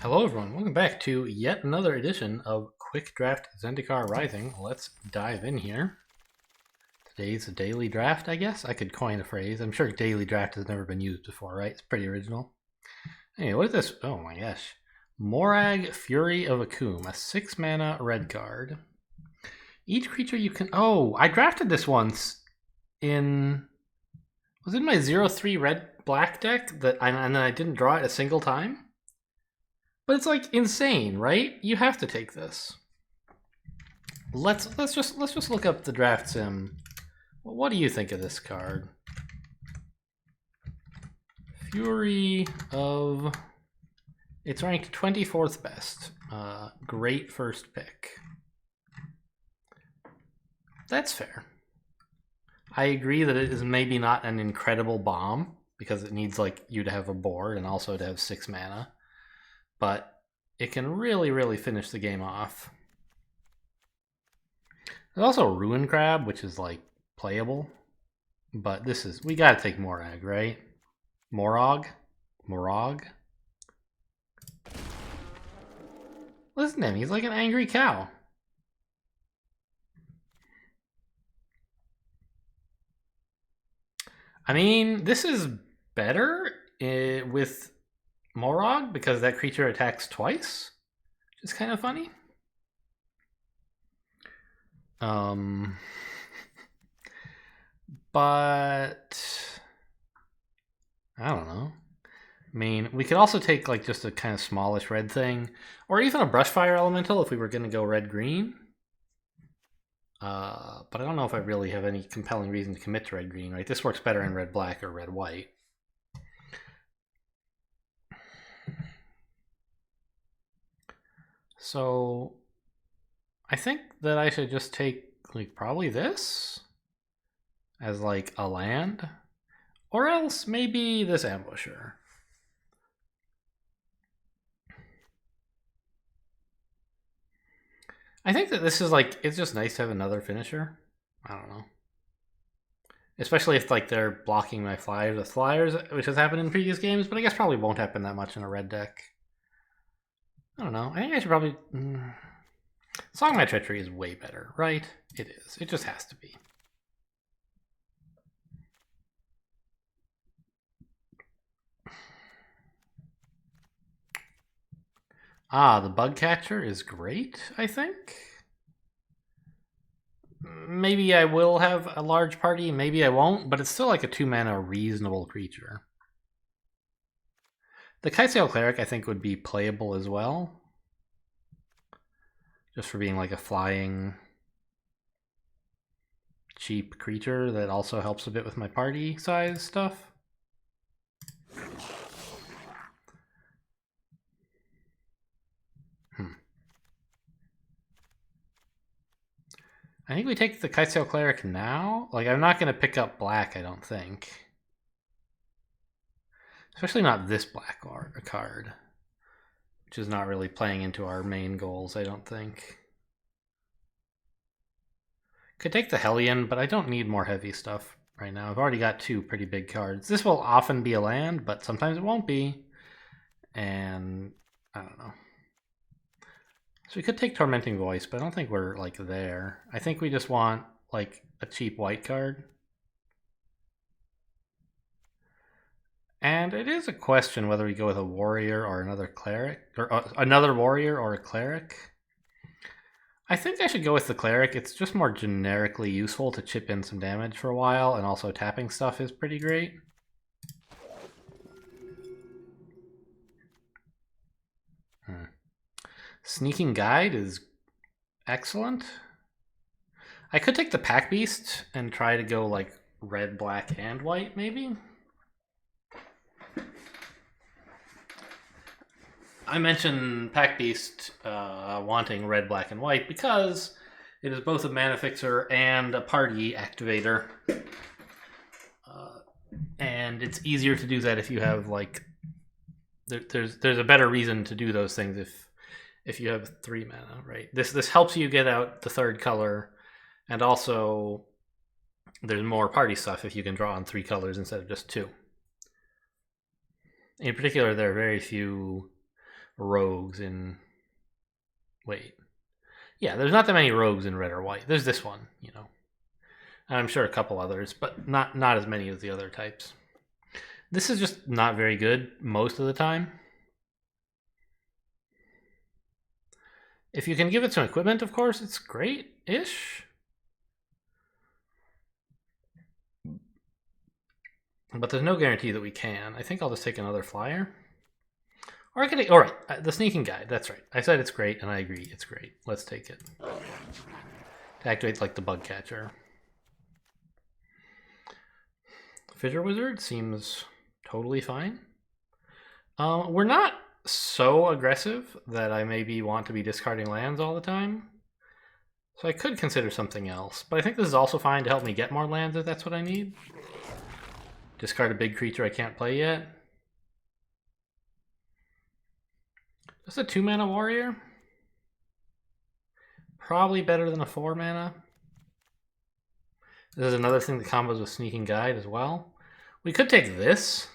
Hello everyone, welcome back to yet another edition of Quick Draft Zendikar Rising. Let's dive in here. Today's a daily draft, I guess. I could coin a phrase. I'm sure daily draft has never been used before, right? It's pretty original. Anyway, what is this? Oh my gosh. Morag, Fury of Akum, a 6 mana red card. Each creature you can... Oh, I drafted this once in... Was it in my 0-3 red-black deck and then I didn't draw it a single time? But it's like insane, right? You have to take this. Let's just look up the draft sim. What do you think of this card? Fury of... It's ranked 24th best. Great first pick. That's fair. I agree that it is maybe not an incredible bomb because it needs like you to have a board and also to have 6 mana. But it can really finish the game off. There's also Ruin Crab, which is like playable. But this is, we gotta take Morag, right? Morag? Listen to him, he's like an angry cow. I mean, this is better with Morag because that creature attacks twice, which is kind of funny. But I don't know. I mean, we could also take like just a kind of smallish red thing, or even a Brushfire Elemental if we were going to go red-green. But I don't know if I really have any compelling reason to commit to red-green, right? This works better in red-black or red-white. So I think that I should just take like probably this as like a land, or else maybe this Ambusher. I think that this is like, it's just nice to have another finisher. I don't know. Especially if like they're blocking my flyers with flyers, which has happened in previous games, but I guess probably won't happen that much in a red deck. I don't know. I think I should probably... Song My Treachery is way better, right? It is. It just has to be. The Bug Catcher is great, I think. Maybe I will have a large party, maybe I won't, but it's still like a 2 mana reasonable creature. The Kitesail Cleric I think would be playable as well. Just for being like a flying cheap creature that also helps a bit with my party size stuff. I think we take the Kitesail Cleric now. Like, I'm not going to pick up black, I don't think. Especially not this black card. Which is not really playing into our main goals, I don't think. Could take the Hellion, but I don't need more heavy stuff right now. I've already got 2 pretty big cards. This will often be a land, but sometimes it won't be. And I don't know. So we could take Tormenting Voice, but I don't think we're like there. I think we just want like a cheap white card. And it is a question whether we go with a warrior or another cleric, or another warrior or a cleric. I think I should go with the cleric. It's just more generically useful to chip in some damage for a while, and also tapping stuff is pretty great. Sneaking Guide is excellent. I could take the Pack Beast and try to go like red, black, and white, maybe. I mentioned Pack Beast wanting red, black, and white because it is both a mana fixer and a party activator. And it's easier to do that if you have like... There's a better reason to do those things if you have 3 mana, right? This helps you get out the 3rd color, and also there's more party stuff if you can draw on 3 colors instead of just 2. In particular, there are very few rogues in... Wait. Yeah, there's not that many rogues in red or white. There's this one, you know. And I'm sure a couple others, but not as many as the other types. This is just not very good most of the time. If you can give it some equipment, of course, it's great-ish. But there's no guarantee that we can. I think I'll just take another flyer. Or I could... Alright, the sneaking guide, that's right. I said it's great, and I agree, it's great. Let's take it. To activate, like, the bug catcher. Fissure Wizard seems totally fine. We're not so aggressive that I maybe want to be discarding lands all the time. So I could consider something else. But I think this is also fine to help me get more lands if that's what I need. Discard a big creature I can't play yet. Just a 2-mana warrior. Probably better than a 4-mana. This is another thing that combos with Sneaking Guide as well. We could take this.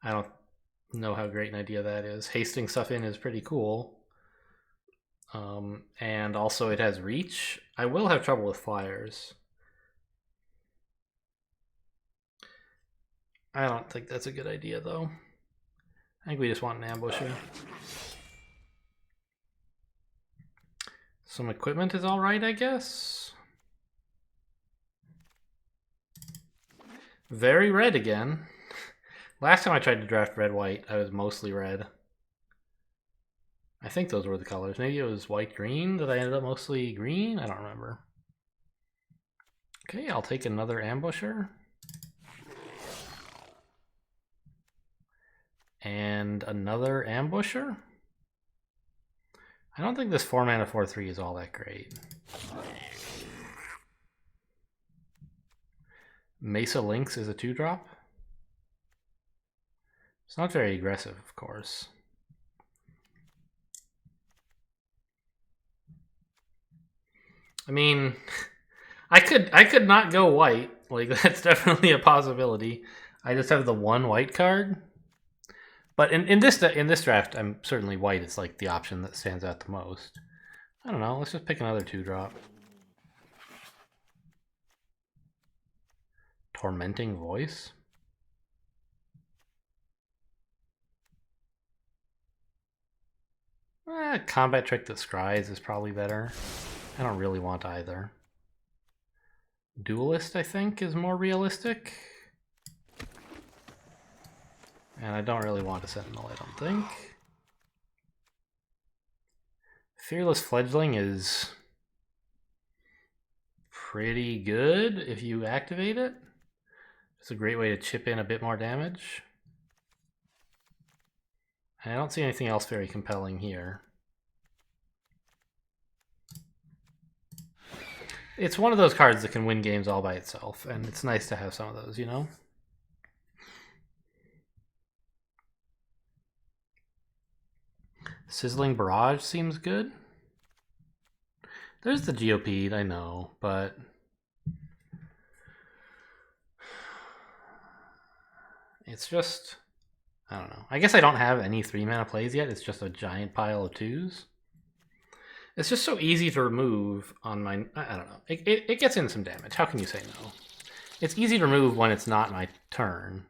I don't know how great an idea that is. Hasting stuff in is pretty cool. And also it has reach. I will have trouble with flyers. I don't think that's a good idea, though. I think we just want an ambusher. Some equipment is alright, I guess. Very red again. Last time I tried to draft red-white, I was mostly red. I think those were the colors. Maybe it was white-green that I ended up mostly green? I don't remember. Okay, I'll take another ambusher. And another ambusher? I don't think this 4-mana 4/3 is all that great. Mesa Lynx is a 2-drop. It's not very aggressive, of course. I mean, I could not go white. Like, that's definitely a possibility. I just have the one white card. But in this draft, I'm certainly white is like the option that stands out the most. I don't know. Let's just pick another 2-drop. Tormenting Voice. Combat Trick that scries is probably better. I don't really want either. Duelist, I think, is more realistic. And I don't really want a Sentinel, I don't think. Fearless Fledgling is pretty good if you activate it. It's a great way to chip in a bit more damage. And I don't see anything else very compelling here. It's one of those cards that can win games all by itself, and it's nice to have some of those, you know? Sizzling Barrage seems good. There's the GOP, I know, but... it's just... I don't know. I guess I don't have any 3-mana plays yet. It's just a giant pile of 2s. It's just so easy to remove on my... I don't know. It gets in some damage. How can you say no? It's easy to remove when it's not my turn.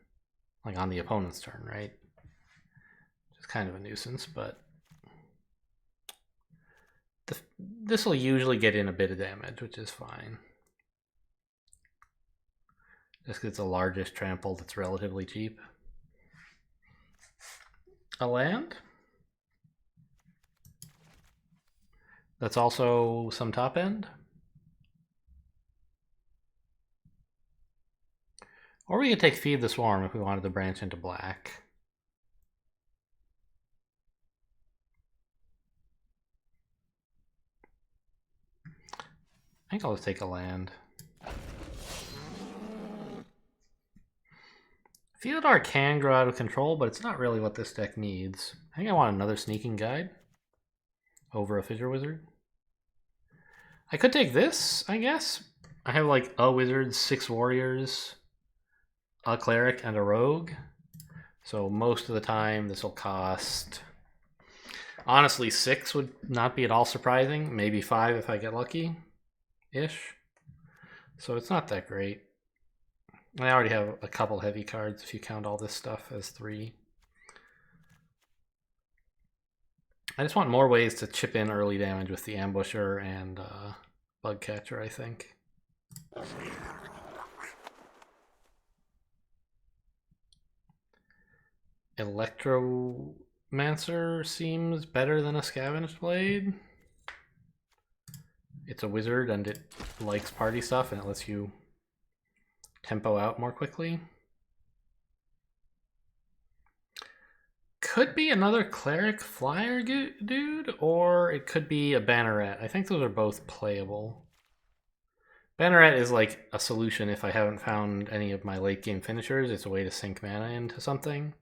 Like on the opponent's turn, right? It's kind of a nuisance, but... this will usually get in a bit of damage, which is fine. Just because it's the largest trample that's relatively cheap. A land? That's also some top end. Or we could take Feed the Swarm if we wanted to branch into black. I think I'll just take a land. Theodore can grow out of control, but it's not really what this deck needs. I think I want another Sneaking Guide over a Fissure Wizard. I could take this, I guess. I have like a Wizard, 6 Warriors, a Cleric, and a Rogue. So most of the time this will cost Honestly, 6 would not be at all surprising. Maybe 5 if I get lucky-ish. So it's not that great. I already have a couple heavy cards if you count all this stuff as 3. I just want more ways to chip in early damage with the Ambusher and Bug Catcher, I think. Electromancer seems better than a Scavenged Blade. It's a wizard and it likes party stuff and it lets you tempo out more quickly. Could be another Cleric Flyer dude, or it could be a Banneret. I think those are both playable. Banneret is like a solution if I haven't found any of my late game finishers. It's a way to sink mana into something.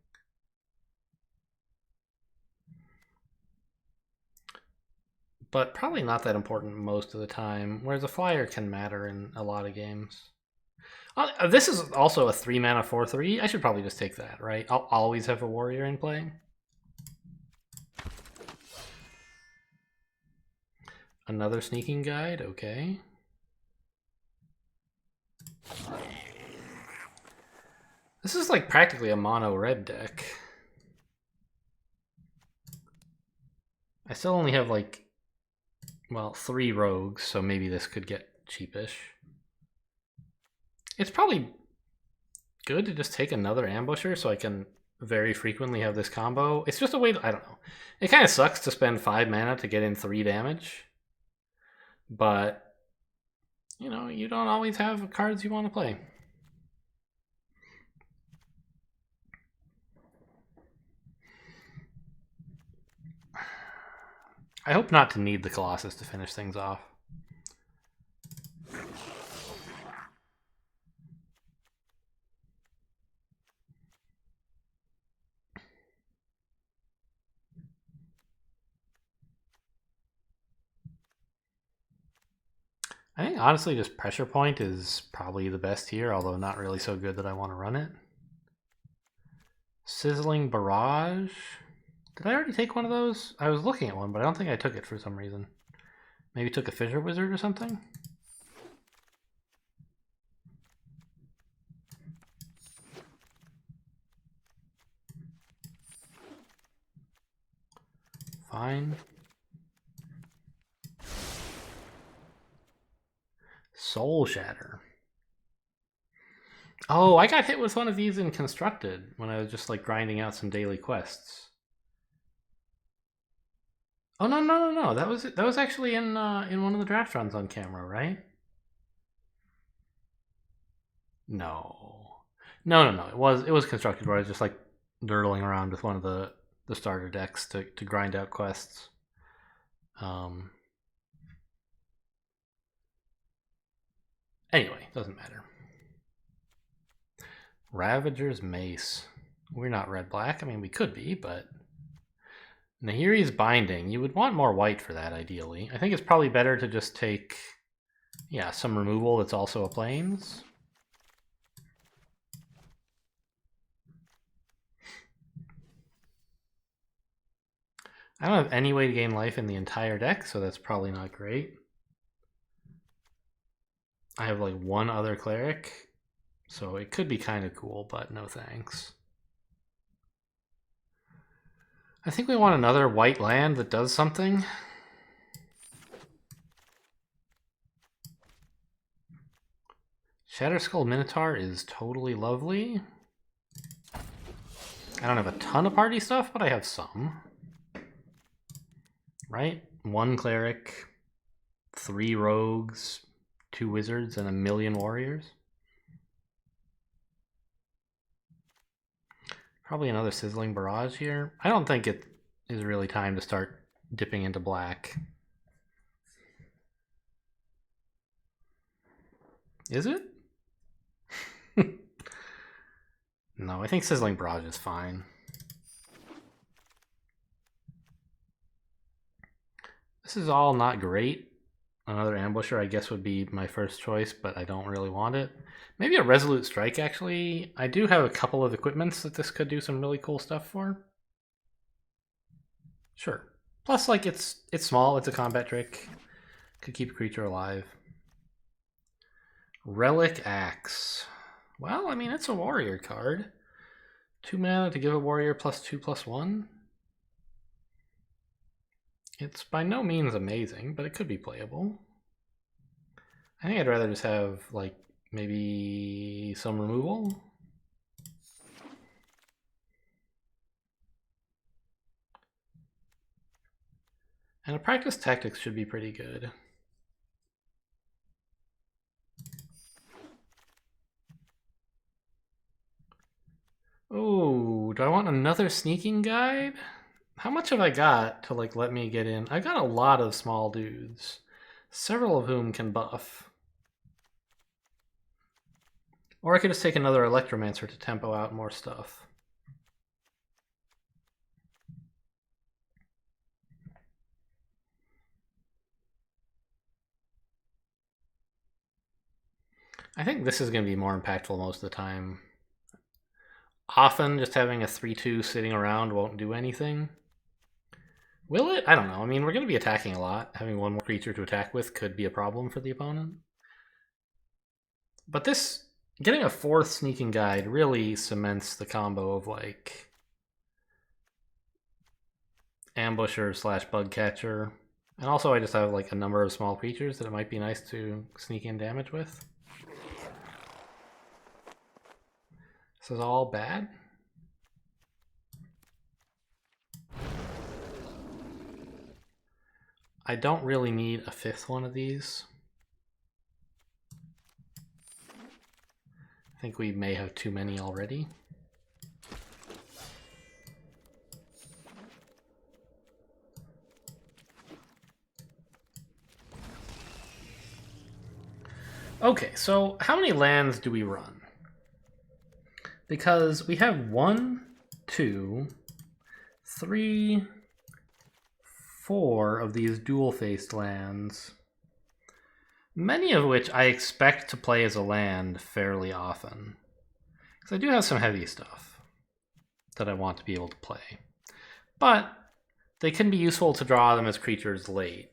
But probably not that important most of the time, whereas a flyer can matter in a lot of games. This is also a 3 mana 4/3. I should probably just take that, right? I'll always have a warrior in play. Another sneaking guide, okay. This is like practically a mono red deck. I still only have like, well, 3 rogues, so maybe this could get cheapish. It's probably good to just take another Ambusher so I can very frequently have this combo. It's just a way to, I don't know. It kind of sucks to spend 5 mana to get in 3 damage. But, you know, you don't always have cards you want to play. I hope not to need the Colossus to finish things off. I think honestly just Pressure Point is probably the best here, although not really so good that I want to run it. Sizzling Barrage. Did I already take one of those? I was looking at one, but I don't think I took it for some reason. Maybe took a Fissure Wizard or something? Fine. Soul Shatter. Oh, I got hit with one of these in Constructed when I was just like grinding out some daily quests. Oh no! That was actually in one of the draft runs on camera, right? No. It was Constructed where I was just like dirtling around with one of the starter decks to grind out quests. Anyway, doesn't matter. Ravager's Mace. We're not red-black. I mean, we could be, but... Nahiri's Binding. You would want more white for that, ideally. I think it's probably better to just take... Yeah, some removal that's also a Plains. I don't have any way to gain life in the entire deck, so that's probably not great. I have like one other Cleric, so it could be kind of cool, but no thanks. I think we want another white land that does something. Shatterskull Minotaur is totally lovely. I don't have a ton of party stuff, but I have some. Right? 1 Cleric, 3 Rogues, 2 Wizards, and 1,000,000 Warriors. Probably another Sizzling Barrage here. I don't think it is really time to start dipping into black. Is it? No, I think Sizzling Barrage is fine. This is all not great. Another Ambusher, I guess, would be my first choice, but I don't really want it. Maybe a Resolute Strike, actually. I do have a couple of equipments that this could do some really cool stuff for. Sure. Plus, like, it's small, it's a combat trick. Could keep a creature alive. Relic Axe. Well, I mean, it's a warrior card. 2 mana to give a warrior +2/+1. It's by no means amazing, but it could be playable. I think I'd rather just have, like, maybe some removal. And a practice tactics should be pretty good. Oh, do I want another sneaking guide? How much have I got to, like, let me get in? I got a lot of small dudes, several of whom can buff. Or I could just take another Electromancer to tempo out more stuff. I think this is going to be more impactful most of the time. Often just having a 3/2 sitting around won't do anything. Will it? I don't know. I mean, we're going to be attacking a lot. Having one more creature to attack with could be a problem for the opponent. But this, getting a 4th sneaking guide really cements the combo of, like, ambusher / bug catcher. And also I just have, like, a number of small creatures that it might be nice to sneak in damage with. This is all bad. I don't really need a 5th one of these. I think we may have too many already. Okay, so how many lands do we run? Because we have 1, 2, 3, 4 of these dual-faced lands, many of which I expect to play as a land fairly often. Because I do have some heavy stuff that I want to be able to play. But they can be useful to draw them as creatures late.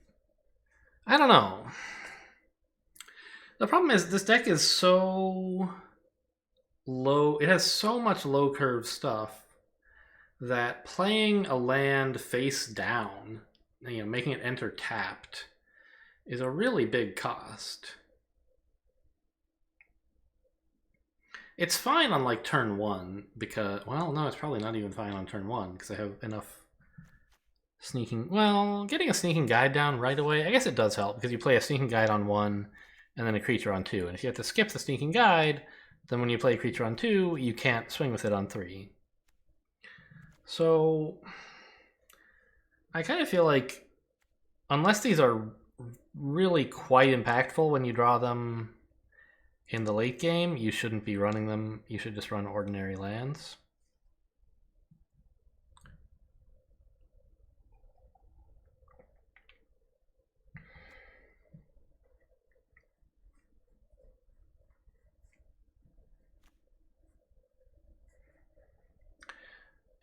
I don't know. The problem is this deck is so low, it has so much low curve stuff that playing a land face down, making it enter tapped, is a really big cost. It's fine on, like, turn 1 because, well, no, it's probably not even fine on turn 1 because I have enough sneaking. Well, getting a sneaking guide down right away, I guess it does help because you play a sneaking guide on 1 and then a creature on 2. And if you have to skip the sneaking guide, then when you play a creature on 2, you can't swing with it on 3. So I kind of feel like unless these are really quite impactful when you draw them in the late game, you shouldn't be running them. You should just run ordinary lands.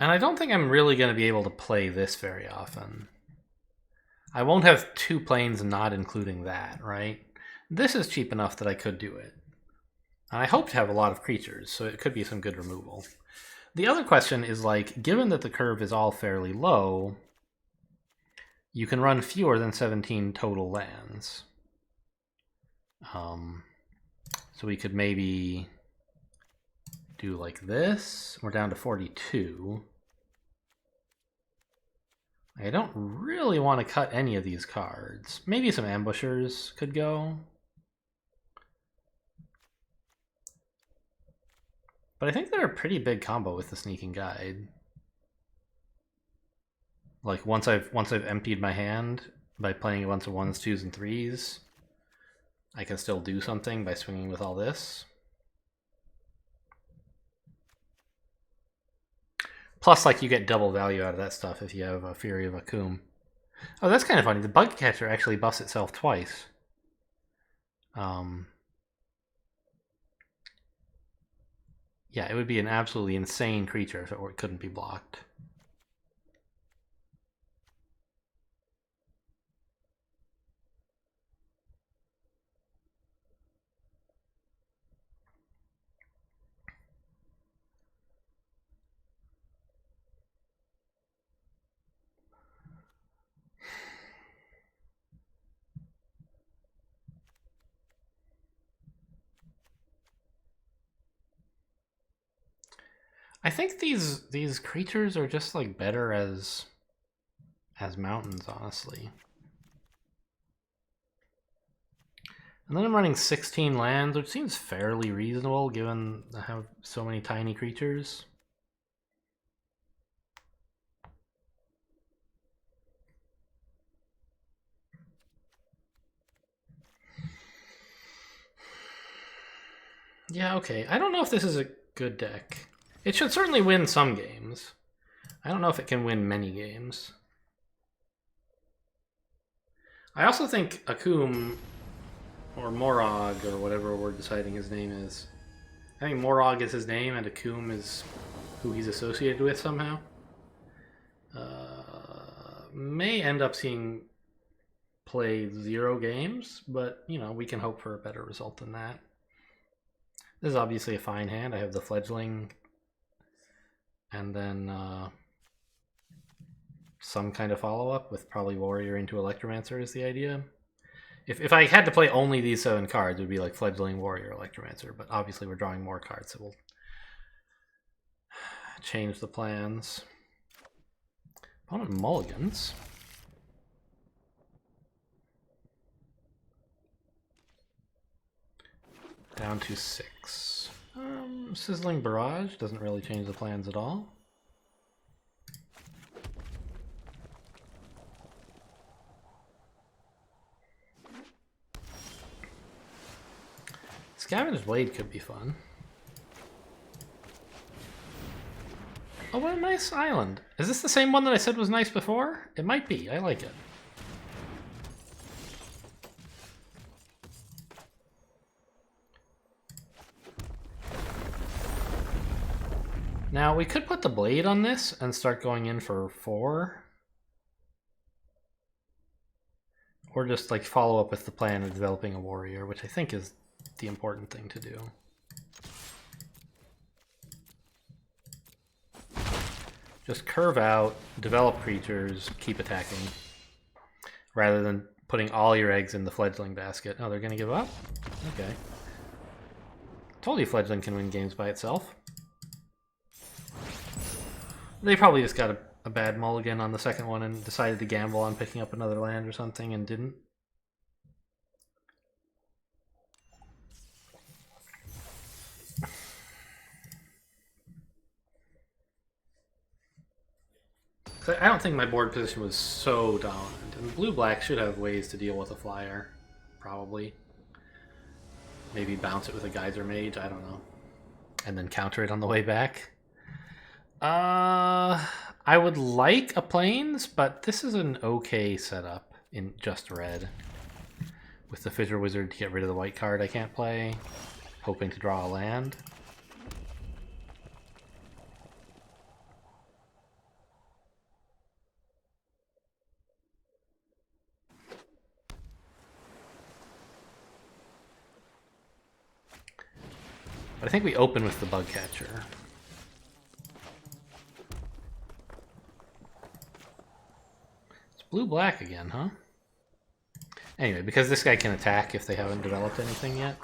And I don't think I'm really going to be able to play this very often. I won't have 2 planes not including that, right? This is cheap enough that I could do it. And I hope to have a lot of creatures, so it could be some good removal. The other question is, like, given that the curve is all fairly low, you can run fewer than 17 total lands. So we could maybe do like this. We're down to 42. I don't really want to cut any of these cards. Maybe some ambushers could go. But I think they're a pretty big combo with the sneaking guide. Like once I've emptied my hand by playing a bunch of 1s, 2s, and 3s, I can still do something by swinging with all this. Plus, like, you get double value out of that stuff if you have a Fury of Akum. Oh, that's kind of funny. The Bug Catcher actually buffs itself twice. Yeah, it would be an absolutely insane creature if it couldn't be blocked. I think these creatures are just like better as mountains, honestly. And then I'm running 16 lands, which seems fairly reasonable given I have so many tiny creatures. Yeah, okay. I don't know if this is a good deck. It should certainly win some games. I don't know if it can win many games. I also think Akum, or Morog, or whatever we're deciding his name is. I think Morog is his name, and Akum is who he's associated with somehow. May end up seeing play 0 games, but, you know, we can hope for a better result than that. This is obviously a fine hand. I have the Fledgling, and then some kind of follow-up with probably Warrior into Electromancer is the idea. If I had to play only these 7 cards, it would be like Fledgling, Warrior, Electromancer, but obviously we're drawing more cards, so we'll change the plans. Opponent mulligans. Down to 6. Sizzling Barrage doesn't really change the plans at all. Scavenger's Blade could be fun. Oh, what a nice island. Is this the same one that I said was nice before? It might be. I like it. Now, we could put the Blade on this and start going in for 4. Or just like follow up with the plan of developing a Warrior, which I think is the important thing to do. Just curve out, develop creatures, keep attacking, rather than putting all your eggs in the Fledgling basket. Oh, they're going to give up? Okay. Told you Fledgling can win games by itself. They probably just got a bad mulligan on the second one and decided to gamble on picking up another land or something and didn't. I don't think my board position was so dominant. And blue-black should have ways to deal with a flyer, probably. Maybe bounce it with a Geyser Mage, I don't know. And then counter it on the way back. I would like a Plains, but this is an okay setup in just red. With the Fissure Wizard to get rid of the white card I can't play. Hoping to draw a land. But I think we open with the Bugcatcher. It's blue-black again, huh? Anyway, because this guy can attack if they haven't developed anything yet.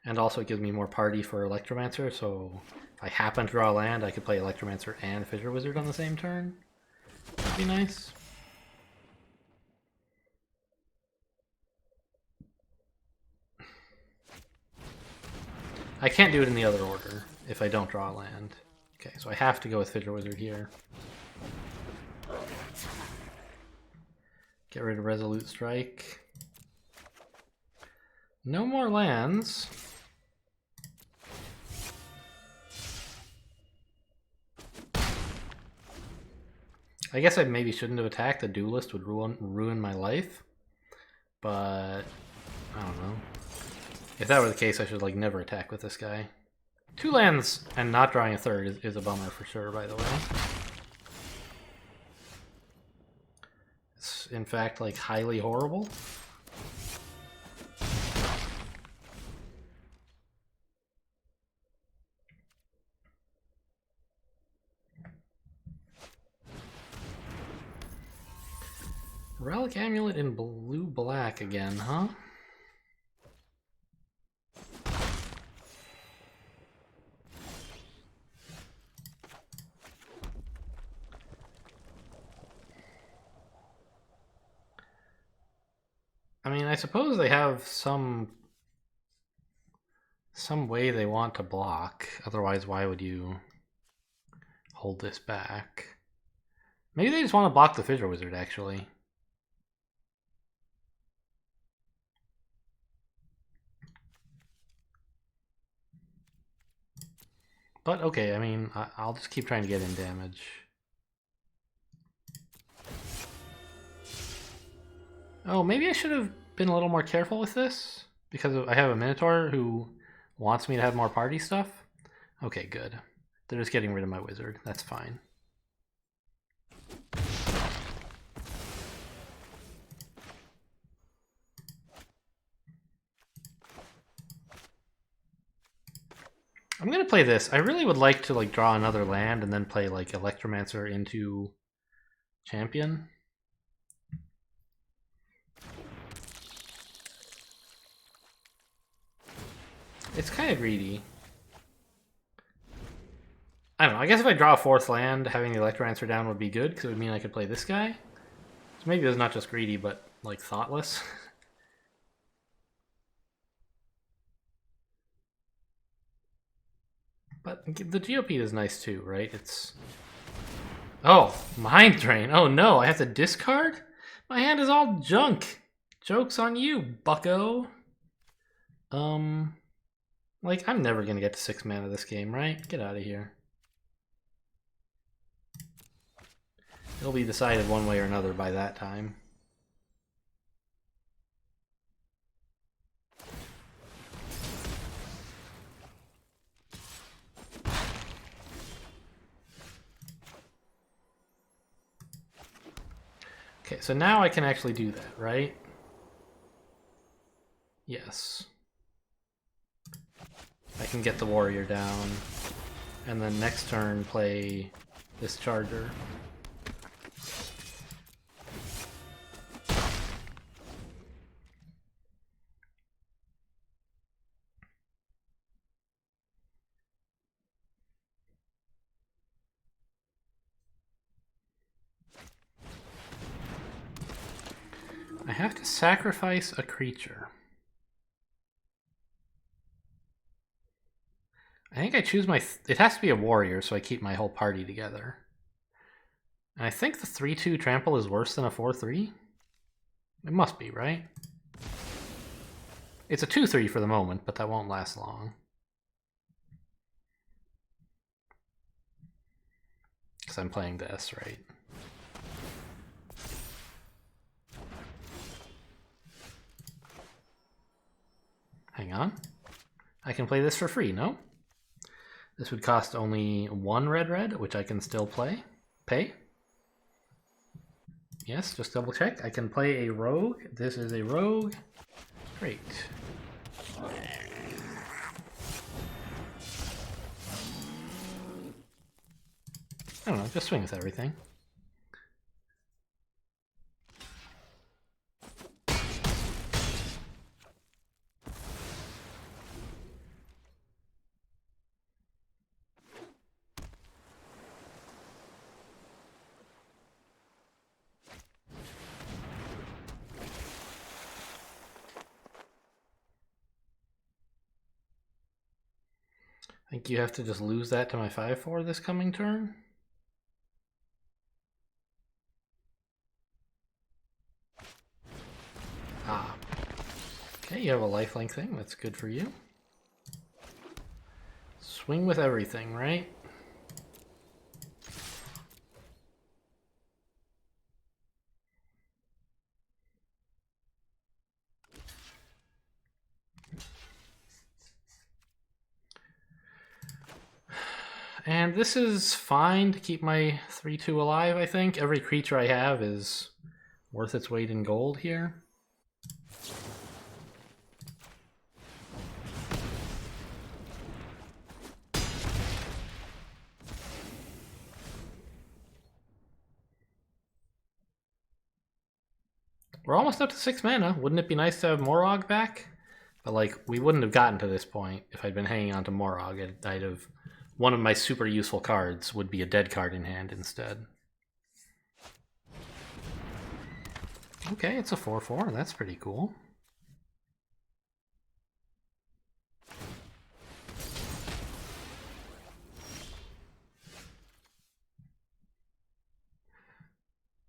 And also it gives me more party for Electromancer, so if I happen to draw a land, I could play Electromancer and Fissure Wizard on the same turn. That'd be nice. I can't do it in the other order if I don't draw a land. Okay, so I have to go with Fissure Wizard here. Get rid of Resolute Strike. No more lands. I guess I maybe shouldn't have attacked. The Duelist would ruin my life. But I don't know. If that were the case, I should like never attack with this guy. 2 lands and not drawing a third is a bummer for sure, by the way. It's in fact like highly horrible. Relic Amulet in blue-black again, huh? I mean, I suppose they have some way they want to block. Otherwise, why would you hold this back? Maybe they just want to block the Fissure Wizard, actually. But okay, I mean, I'll just keep trying to get in damage. Oh, maybe I should have been a little more careful with this, because I have a Minotaur who wants me to have more party stuff. Okay, good. They're just getting rid of my wizard. That's fine. I'm gonna play this. I really would like to draw another land and then play Electromancer into Champion. It's kind of greedy. I don't know. I guess if I draw a 4th land, having the Electromancer down would be good, because it would mean I could play this guy. So maybe it's not just greedy, but thoughtless. But the GOP is nice too, right? It's... Oh, Mind Drain. Oh no, I have to discard? My hand is all junk. Joke's on you, bucko. I'm never gonna get to 6 mana this game, right? Get out of here. It'll be decided one way or another by that time. Okay, so now I can actually do that, right? Yes. I can get the warrior down, and then next turn play this charger. I have to sacrifice a creature. I think I choose my... it has to be a warrior, so I keep my whole party together. And I think the 3/2 trample is worse than a 4/3? It must be, right? It's a 2/3 for the moment, but that won't last long. Because I'm playing this, right? Hang on. I can play this for free, no? This would cost only 1 red, which I can still pay. Yes, just double check. I can play a rogue. This is a rogue. Great. I don't know, just swing with everything. I think you have to just lose that to my 5/4 this coming turn. Ah. Okay, you have a lifelink thing. That's good for you. Swing with everything, right? And this is fine to keep my 3/2 alive, I think. Every creature I have is worth its weight in gold here. We're almost up to 6 mana. Wouldn't it be nice to have Morog back? But we wouldn't have gotten to this point if I'd been hanging on to Morog. I'd have... one of my super useful cards would be a dead card in hand instead. Okay, it's a 4/4. That's pretty cool.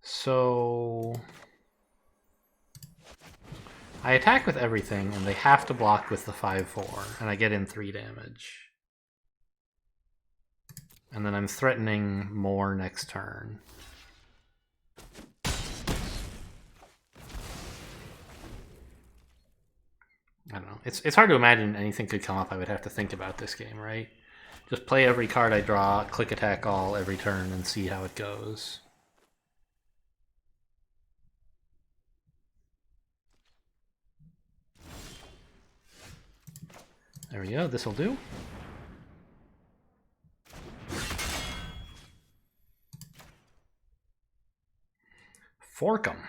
So I attack with everything, and they have to block with the 5/4, and I get in 3 damage. And then I'm threatening more next turn. I don't know. It's hard to imagine anything could come up. I would have to think about this game, right? Just play every card I draw, click attack all every turn, and see how it goes. There we go. This'll do. Fork 'em.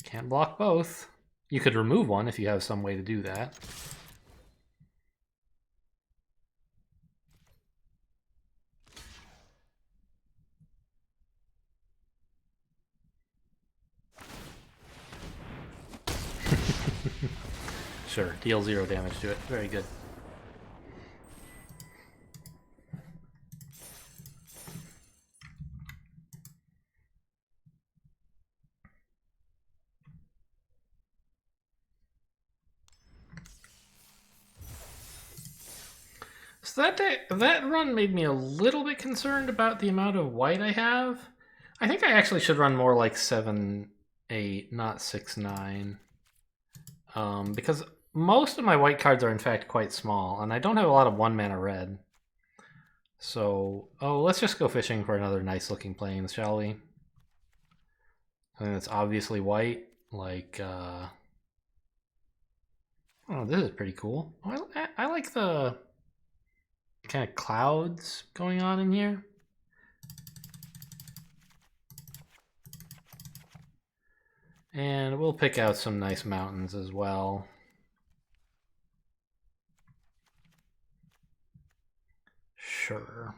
Can't block both. You could remove one if you have some way to do that. Sure, deal 0 damage to it. Very good. So that run made me a little bit concerned about the amount of white I have. I think I actually should run more like 7/8, not 6/9. Because most of my white cards are in fact quite small, and I don't have a lot of 1-mana red. So, let's just go fishing for another nice looking plains, shall we? Something that's obviously white, like, oh, this is pretty cool. I like the kind of clouds going on in here. And we'll pick out some nice mountains as well. Sure.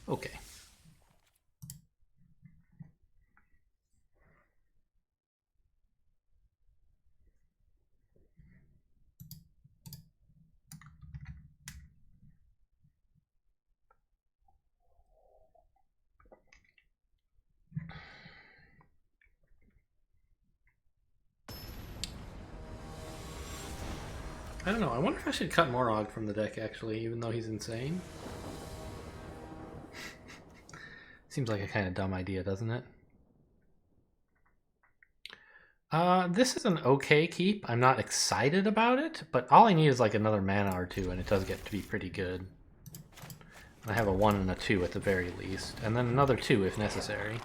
Okay. I don't know. I wonder if I should cut Morog from the deck, actually, even though he's insane. Seems like a kind of dumb idea, doesn't it? This is an okay keep. I'm not excited about it, but all I need is like another mana or two, and it does get to be pretty good. I have a 1 and a 2 at the very least, and then another 2 if necessary.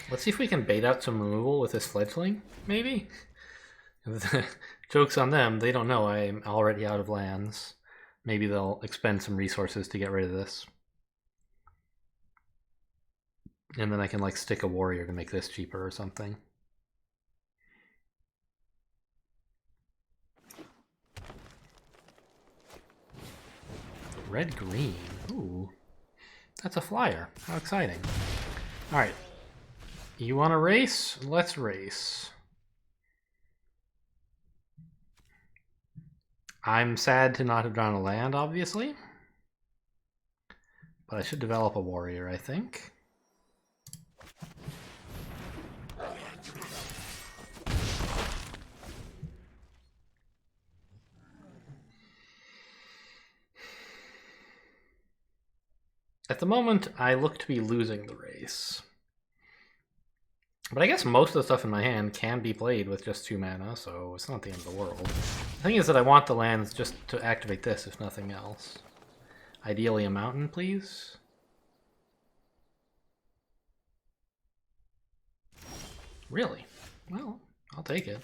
Let's see if we can bait out some removal with this fledgling, maybe? Joke's on them, they don't know I'm already out of lands. Maybe they'll expend some resources to get rid of this. And then I can like stick a warrior to make this cheaper or something. Red-green, ooh. That's a flyer, how exciting. Alright. You want to race? Let's race. I'm sad to not have drawn a land, obviously. But I should develop a warrior, I think. At the moment, I look to be losing the race. But I guess most of the stuff in my hand can be played with just 2 mana, so it's not the end of the world. The thing is that I want the lands just to activate this, if nothing else. Ideally a mountain, please. Really? Well, I'll take it.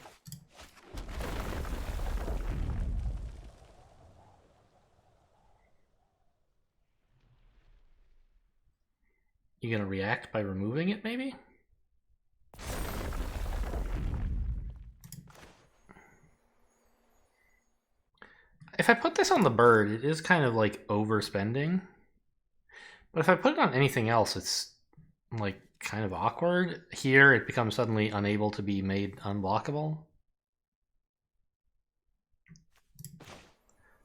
You gonna react by removing it, maybe? If I put this on the bird, it is kind of like overspending. But if I put it on anything else, it's like kind of awkward. Here, it becomes suddenly unable to be made unblockable.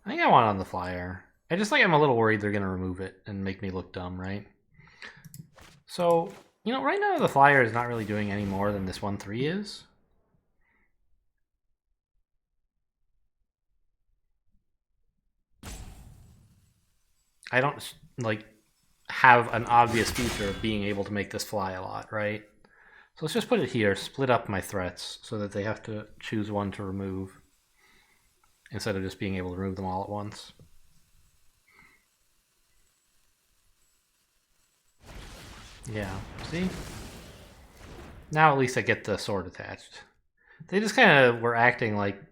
I think I want it on the flyer. I'm a little worried they're gonna remove it and make me look dumb, right? So, you know, right now the flyer is not really doing any more than this 1/3 is. I don't like have an obvious feature of being able to make this fly a lot, right? So let's just put it here, split up my threats so that they have to choose one to remove instead of just being able to remove them all at once. Yeah, see? Now at least I get the sword attached. They just kind of were acting like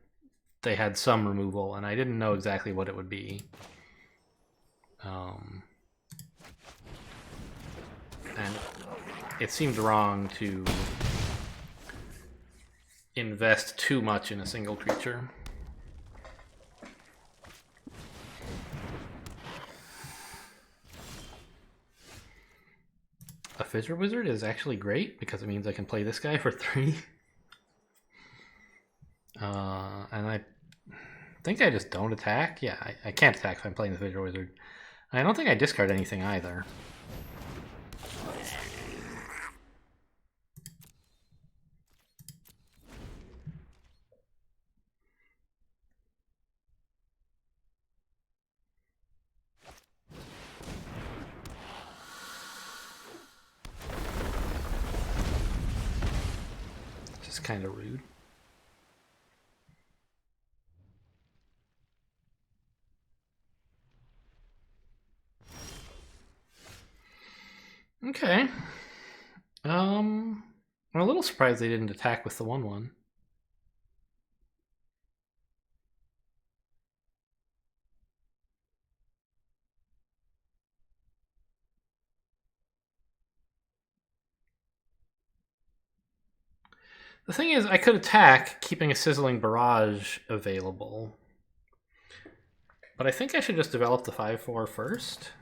they had some removal, and I didn't know exactly what it would be. And it seemed wrong to invest too much in a single creature. A Fissure Wizard is actually great because it means I can play this guy for 3. And I think I just don't attack. Yeah, I can't attack if I'm playing the Fissure Wizard. And I don't think I discard anything either. Just kind of rude. Okay. I'm a little surprised they didn't attack with the 1/1. The thing is, I could attack, keeping a Sizzling Barrage available. But I think I should just develop the 5/4 first.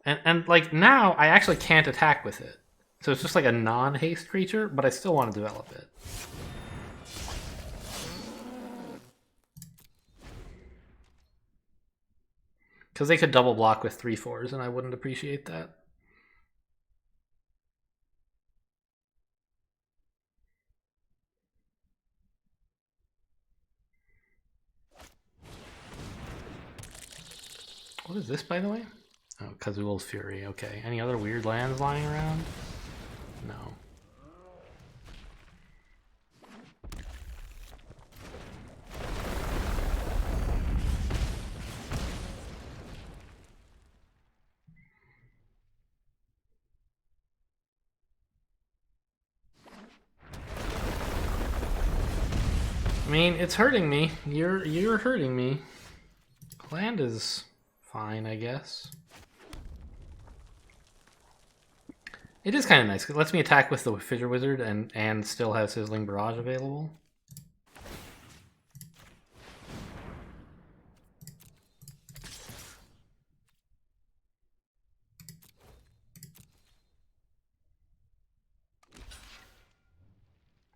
And like, now, I actually can't attack with it. So it's just like a non-haste creature, but I still want to develop it. Because they could double block with 3/4s, and I wouldn't appreciate that. What is this, by the way? Oh, Kazul's Fury. Okay. Any other weird lands lying around? No. I mean, it's hurting me. You're hurting me. Land is fine, I guess. It is kind of nice. It lets me attack with the Fissure Wizard and still have Sizzling Barrage available.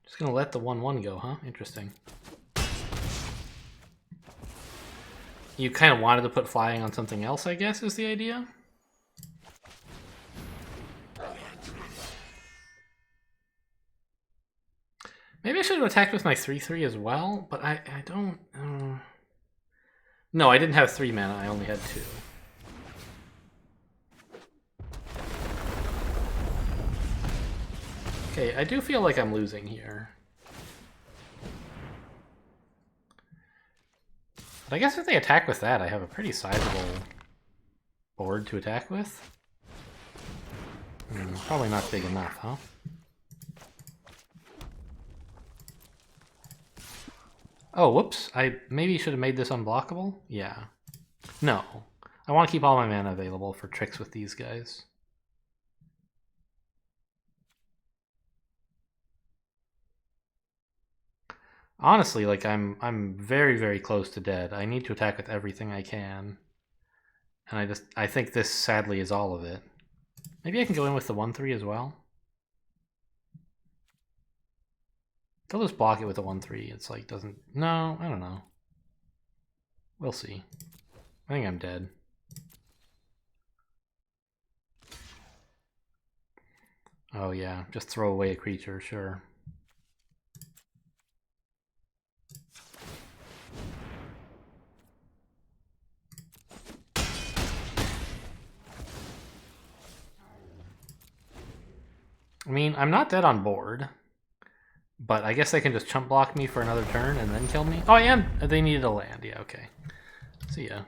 Just gonna let the 1/1 go, huh? Interesting. You kind of wanted to put flying on something else, I guess, is the idea? Maybe I should have attacked with my 3/3 as well, but I don't... No, I didn't have 3 mana, I only had 2. Okay, I do feel like I'm losing here. But I guess if they attack with that, I have a pretty sizable board to attack with. Probably not big enough, huh? Oh, whoops. I maybe should have made this unblockable? Yeah. No. I want to keep all my mana available for tricks with these guys. Honestly, like I'm very, very close to dead. I need to attack with everything I can. And I think this sadly is all of it. Maybe I can go in with the 1/3 as well. They'll just block it with a 1/3. It's like doesn't. No, I don't know. We'll see. I think I'm dead. Oh yeah, just throw away a creature, sure. I mean, I'm not dead on board. But I guess they can just chump block me for another turn and then kill me. Oh, I am. They needed a land. Yeah, okay. See ya.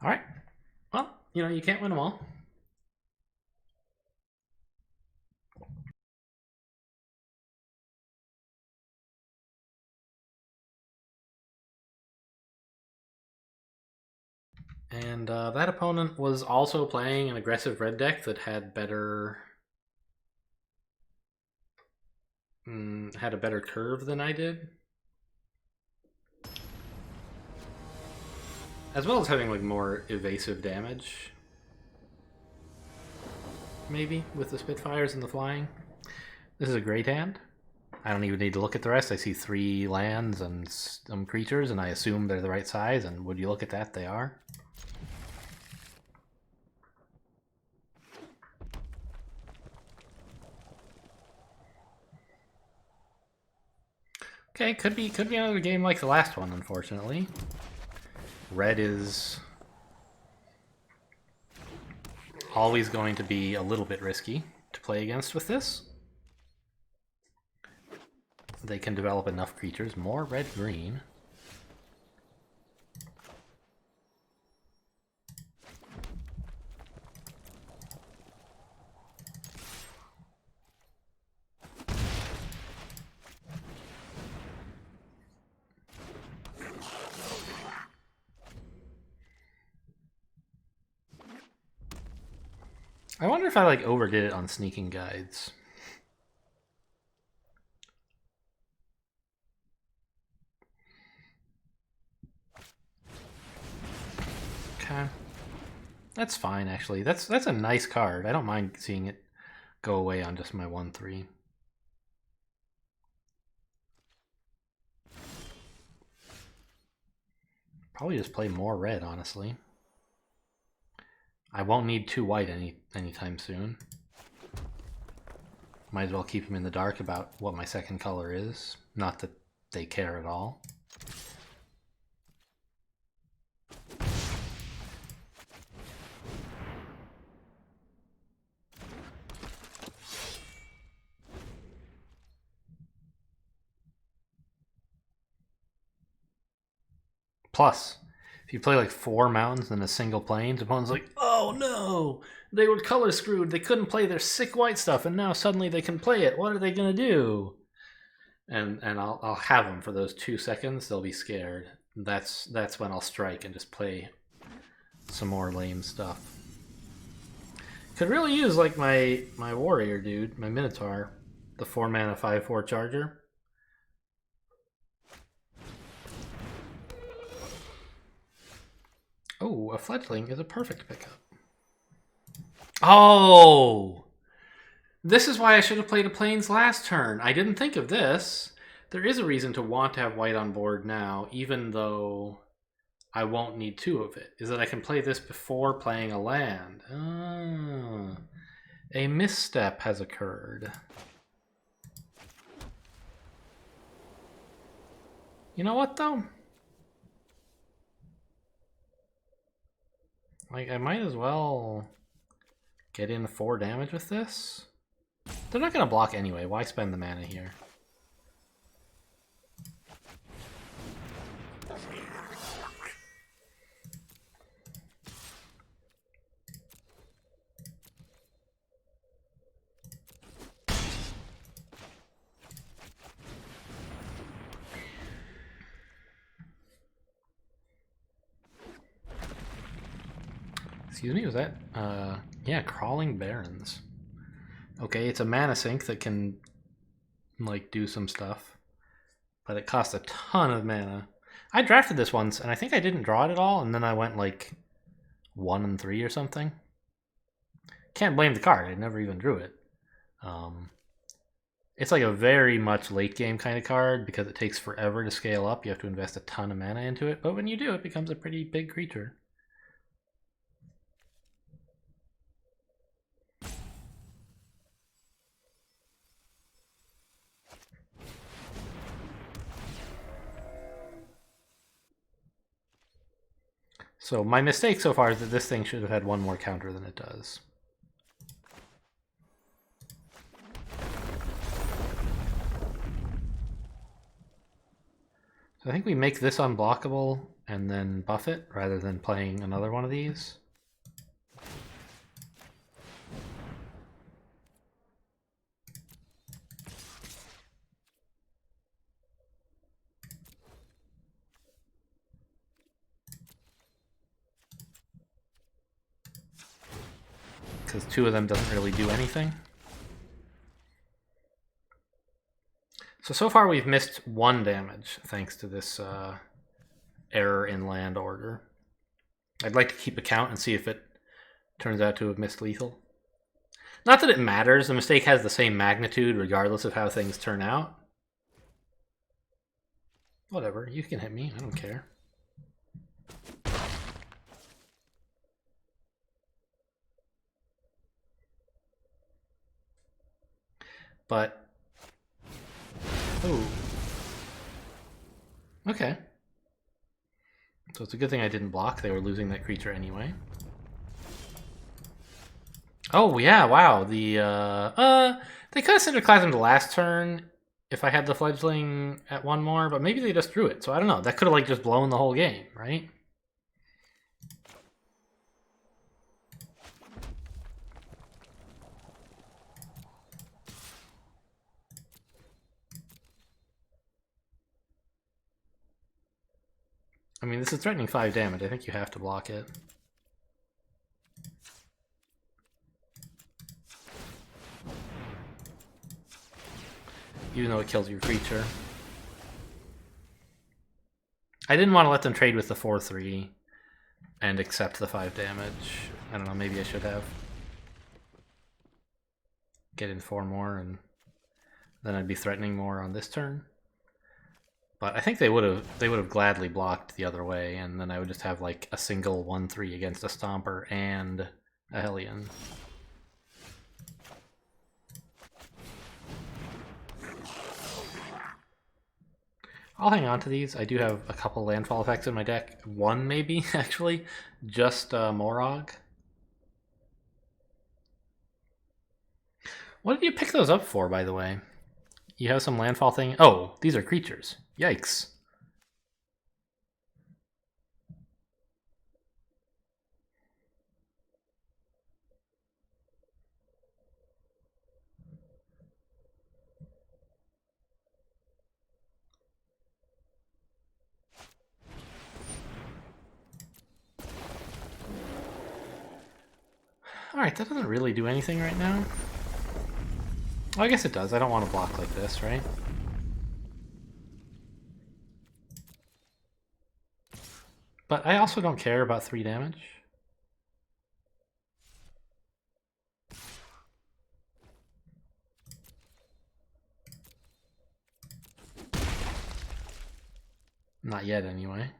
All right. Well, you know, you can't win them all. And that opponent was also playing an aggressive red deck that had better had a better curve than I did, as well as having like more evasive damage. Maybe with the Spitfires and the flying. This is a great hand. I don't even need to look at the rest. I see 3 lands and some creatures, and I assume they're the right size. And would you look at that? They are. Okay, could be another game like the last one, unfortunately. Red is always going to be a little bit risky to play against with this. They can develop enough creatures. More red-green. I wonder if I like overdid it on sneaking guides. Okay. That's fine, actually. That's a nice card. I don't mind seeing it go away on just my 1/3. Probably just play more red, honestly. I won't need 2 white anytime soon. Might as well keep them in the dark about what my second color is. Not that they care at all. Plus, if you play like 4 mountains in a single plane, the opponent's like, oh no! They were color screwed. They couldn't play their sick white stuff, and now suddenly they can play it. What are they gonna do? And I'll have them for those 2 seconds. They'll be scared. That's when I'll strike and just play some more lame stuff. Could really use like my warrior dude, my Minotaur, the 4 mana 5/4 charger. Oh, a fledgling is a perfect pickup. Oh! This is why I should have played a plains last turn. I didn't think of this. There is a reason to want to have white on board now, even though I won't need 2 of it. Is that I can play this before playing a land. Ah, a misstep has occurred. You know what, though? Like, I might as well get in 4 damage with this. They're not going to block anyway. Why spend the mana here? Excuse me, was that? Yeah, Crawling Barrens. Okay, it's a mana sink that can, like, do some stuff. But it costs a ton of mana. I drafted this once, and I think I didn't draw it at all, and then I went, like, 1 and 3 or something. Can't blame the card, I never even drew it. It's like a very much late game kind of card because it takes forever to scale up. You have to invest a ton of mana into it, but when you do, it becomes a pretty big creature. So my mistake so far is that this thing should have had one more counter than it does. So I think we make this unblockable and then buff it rather than playing another one of these. Because 2 of them doesn't really do anything. So far we've missed 1 damage thanks to this error in land order. I'd like to keep a count and see if it turns out to have missed lethal. Not that it matters, the mistake has the same magnitude regardless of how things turn out. Whatever, you can hit me, I don't care. But... oh. Okay. So it's a good thing I didn't block, they were losing that creature anyway. Oh yeah, wow, they could have Cinderclasmed the last turn if I had the Fledgling at 1 more, but maybe they just drew it, so I don't know. That could have like just blown the whole game, right? I mean, this is threatening 5 damage. I think you have to block it. Even though it kills your creature. I didn't want to let them trade with the 4/3 and accept the 5 damage. I don't know, maybe I should have. Get in 4 more and then I'd be threatening more on this turn. But I think they would have gladly blocked the other way, and then I would just have like a single 1/3 against a Stomper and a Hellion. I'll hang on to these. I do have a couple landfall effects in my deck. 1 maybe, actually. Just Morog. What did you pick those up for, by the way? You have some landfall thing? Oh, these are creatures. Yikes. Alright, that doesn't really do anything right now. Oh, I guess it does. I don't want to block like this, right? But I also don't care about 3 damage. Not yet, anyway.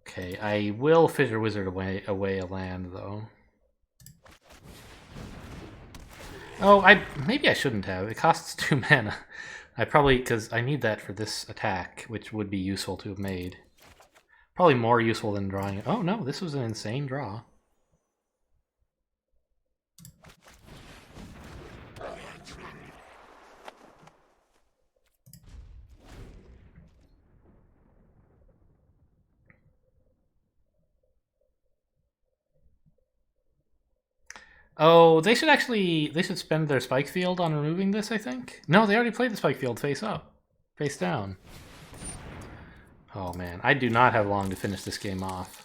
Okay, I will Fissure Wizard away a land, though. Oh, maybe I shouldn't have. It costs 2 mana. I probably, because I need that for this attack, which would be useful to have made. Probably more useful than drawing it. Oh no, this was an insane draw. Oh, they should spend their spike field on removing this, I think. No, they already played the spike field face up. Face down. Oh man, I do not have long to finish this game off.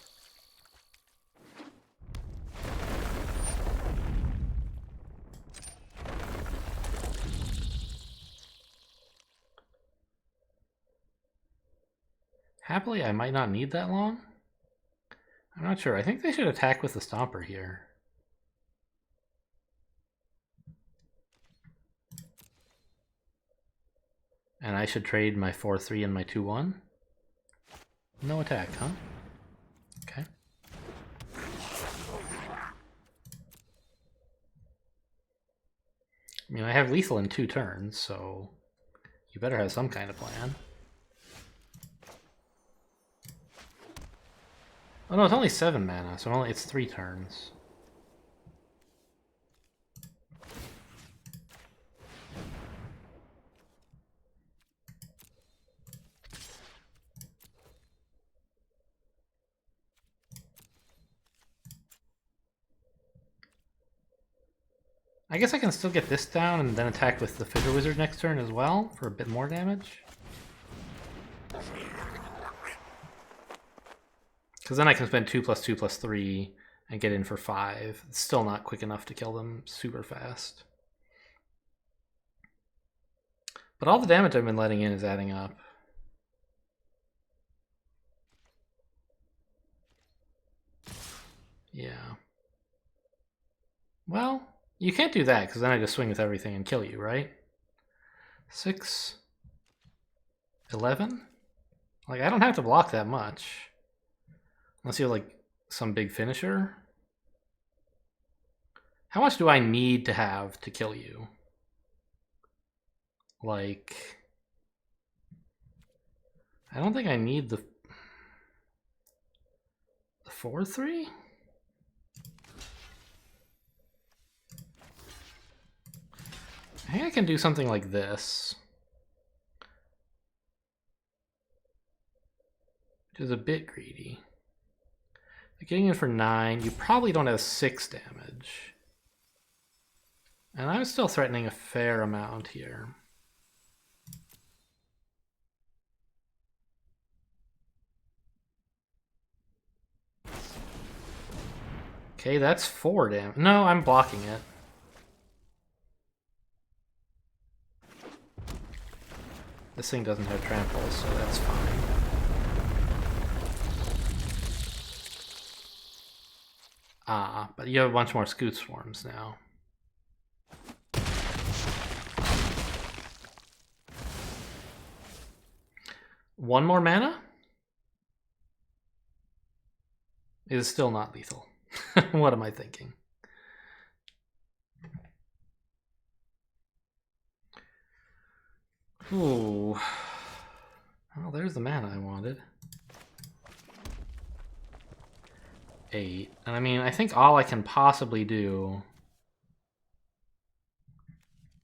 Happily, I might not need that long. I'm not sure. I think they should attack with the Stomper here. And I should trade my 4-3 and my 2-1. No attack, huh? Okay. I mean, I have lethal in 2 turns, so you better have some kind of plan. Oh no, it's only 7 mana, so it's 3 turns. I guess I can still get this down and then attack with the Fissure Wizard next turn as well for a bit more damage. Because then I can spend 2+2+3 and get in for 5. It's still not quick enough to kill them super fast. But all the damage I've been letting in is adding up. Yeah. Well, you can't do that, because then I just swing with everything and kill you, right? 6, 11? Like, I don't have to block that much. Unless you have, like, some big finisher. How much do I need to have to kill you? Like... I don't think I need the 4-3? I think I can do something like this. Which is a bit greedy. Getting in for 9, you probably don't have 6 damage. And I'm still threatening a fair amount here. Okay, that's 4 damage. No, I'm blocking it. This thing doesn't have trample, so that's fine. Ah, but you have a bunch more Scoot Swarms now. One more mana? It is still not lethal. What am I thinking? Ooh. Well, there's the mana I wanted. 8. And I mean, I think all I can possibly do...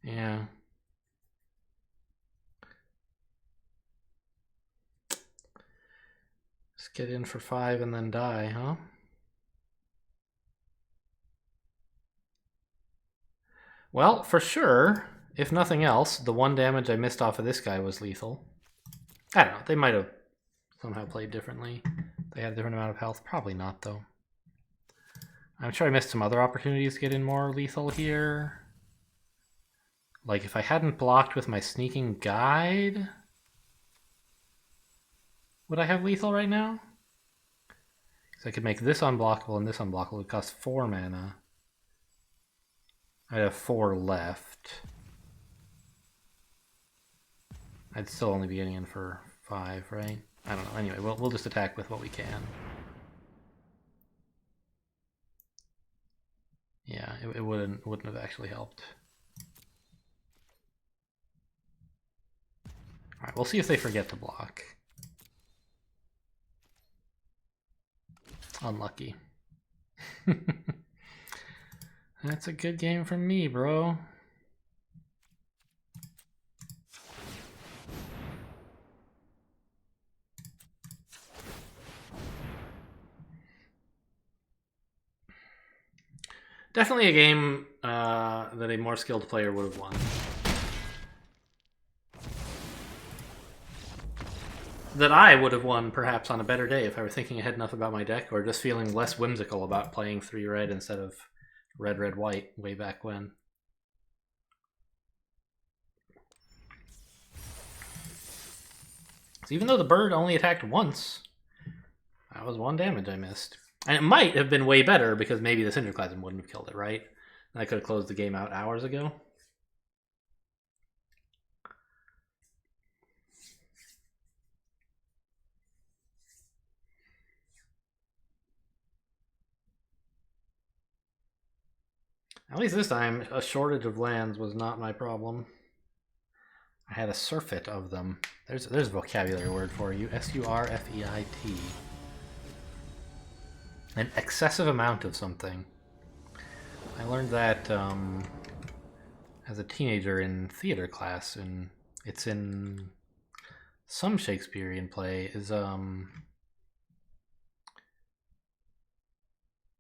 Yeah. Just get in for 5 and then die, huh? Well, for sure, if nothing else, the 1 damage I missed off of this guy was lethal. I don't know, they might have somehow played differently. They had a different amount of health. Probably not, though. I'm sure I missed some other opportunities to get in more lethal here. Like, if I hadn't blocked with my Sneaking Guide, would I have lethal right now? Because I could make this unblockable and this unblockable. It would cost 4 mana. I'd have 4 left. I'd still only be getting in for 5, right? I don't know. Anyway, we'll just attack with what we can. Yeah, it wouldn't have actually helped. Alright, we'll see if they forget to block. Unlucky. That's a good game from me, bro. Definitely a game that a more skilled player would have won. That I would have won, perhaps, on a better day if I were thinking ahead enough about my deck, or just feeling less whimsical about playing 3 red instead of red, red, white way back when. So even though the bird only attacked once, that was 1 damage I missed. And it might have been way better because maybe the Cinderclasm wouldn't have killed it, right? And I could have closed the game out hours ago. At least this time, a shortage of lands was not my problem. I had a surfeit of them. There's a vocabulary word for you. S-U-R-F-E-I-T. An excessive amount of something. I learned that as a teenager in theater class, and it's in some Shakespearean play, is I don't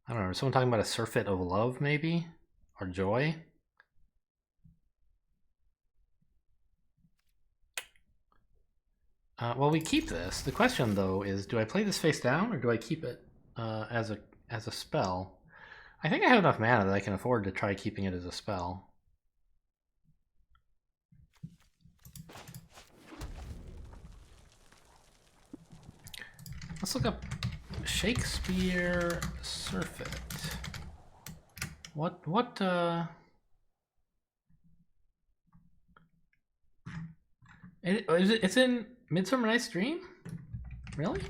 know, someone talking about a surfeit of love, maybe? Or joy? Well, we keep this. The question, though, is do I play this face down, or do I keep it as a spell? I think I have enough mana that I can afford to try keeping it as a spell. Let's look up Shakespeare surfeit. It's in Midsummer Night's Dream? Really?